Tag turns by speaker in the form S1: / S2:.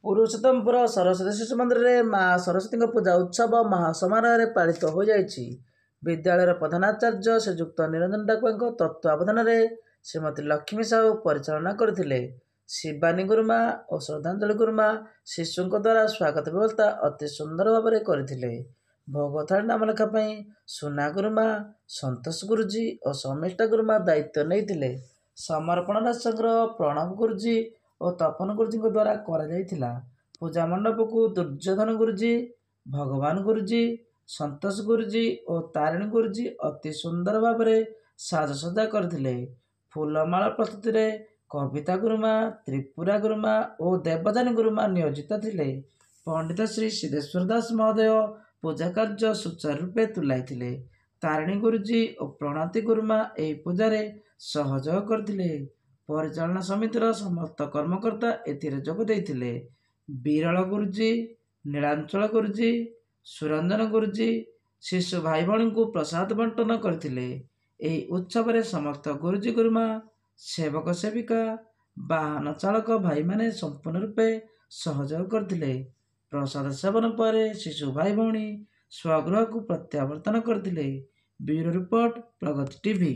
S1: ପୁରୁଷୋତ୍ତମପୁର ସରସ୍ୱତୀ ଶିଶୁ ମନ୍ଦିରରେ ମା ସରସ୍ୱତୀଙ୍କ ପୂଜା ଉତ୍ସବ ମହାସମାରୋହରେ ପାଳିତ ହୋଇଯାଇଛି। ବିଦ୍ୟାଳୟର ପ୍ରଧାନାଚାର୍ଯ୍ୟ ଶ୍ରୀଯୁକ୍ତ ନିରଞ୍ଜନ ଡାକୁଆଙ୍କ ତତ୍ତ୍ୱାବଧାନରେ ଶ୍ରୀମତୀ ଲକ୍ଷ୍ମୀ ସାହୁ ପରିଚାଳନା କରିଥିଲେ। ଶିବାନୀ ଗୁରୁମା ଓ ଶ୍ରଦ୍ଧାଞ୍ଜଳି ଗୁରୁମା ଶିଶୁଙ୍କ ଦ୍ୱାରା ସ୍ୱାଗତ ବ୍ୟବସ୍ଥା ଅତି ସୁନ୍ଦର ଭାବରେ କରିଥିଲେ। ଭୋଗ ଥାଳି ନାମ ଲେଖା ପାଇଁ ସୁନା ଗୁରୁମା, ସନ୍ତୋଷ ଗୁରୁଜୀ ଓ ଶର୍ମିଷ୍ଠା ଗୁରୁମା ଦାୟିତ୍ୱ ନେଇଥିଲେ। ସମର୍ପଣ ରାଶି ସଂଗ୍ରହ ପ୍ରଣବ ଗୁରୁଜୀ ଓ ତପନ ଗୁରୁଜୀଙ୍କ ଦ୍ୱାରା କରାଯାଇଥିଲା। ପୂଜା ମଣ୍ଡପକୁ ଦୁର୍ଯ୍ୟୋଧନ ଗୁରୁଜୀ, ଭଗବାନ ଗୁରୁଜୀ, ସନ୍ତୋଷ ଗୁରୁଜୀ ଓ ତାରିଣୀ ଗୁରୁଜୀ ଅତି ସୁନ୍ଦର ଭାବରେ ସାଜସଜ୍ଜା କରିଥିଲେ। ଫୁଲମାଳ ପ୍ରସ୍ତୁତିରେ କବିତା ଗୁରୁମା, ତ୍ରିପୁରା ଗୁରୁମା ଓ ଦେବଯାନୀ ଗୁରୁମା ନିୟୋଜିତ ଥିଲେ। ପଣ୍ଡିତ ଶ୍ରୀ ସିଦ୍ଧେଶ୍ୱର ଦାସ ମହୋଦୟ ପୂଜା କାର୍ଯ୍ୟ ସୁଚାରୁ ରୂପେ ତୁଲାଇଥିଲେ। ତାରିଣୀ ଗୁରୁଜୀ ଓ ପ୍ରଣତୀ ଗୁରୁମା ଏହି ପୂଜାରେ ସହଯୋଗ କରିଥିଲେ। ପରିଚାଳନା ସମିତିର ସମସ୍ତ କର୍ମକର୍ତ୍ତା ଏଥିରେ ଯୋଗ ଦେଇଥିଲେ। ବିରଳ ଗୁରୁଜୀ, ନୀଳାଞ୍ଚଳ ଗୁରୁଜୀ, ସୁରଞ୍ଜନ ଗୁରୁଜୀ ଶିଶୁ ଭାଇ ଭଉଣୀଙ୍କୁ ପ୍ରସାଦ ବଣ୍ଟନ କରିଥିଲେ। ଏହି ଉତ୍ସବରେ ସମସ୍ତ ଗୁରୁଜୀ ଗୁରୁମା, ସେବକ ସେବିକା, ବାହନ ଚାଳକ ଭାଇମାନେ ସମ୍ପୂର୍ଣ୍ଣ ରୂପେ ସହଯୋଗ କରିଥିଲେ। ପ୍ରସାଦ ସେବନ ପରେ ଶିଶୁ ଭାଇ ଭଉଣୀ ସ୍ୱଗୃହକୁ ପ୍ରତ୍ୟାବର୍ତ୍ତନ କରିଥିଲେ। ବ୍ୟୁରୋ ରିପୋର୍ଟ, ପ୍ରଗତି ଟିଭି।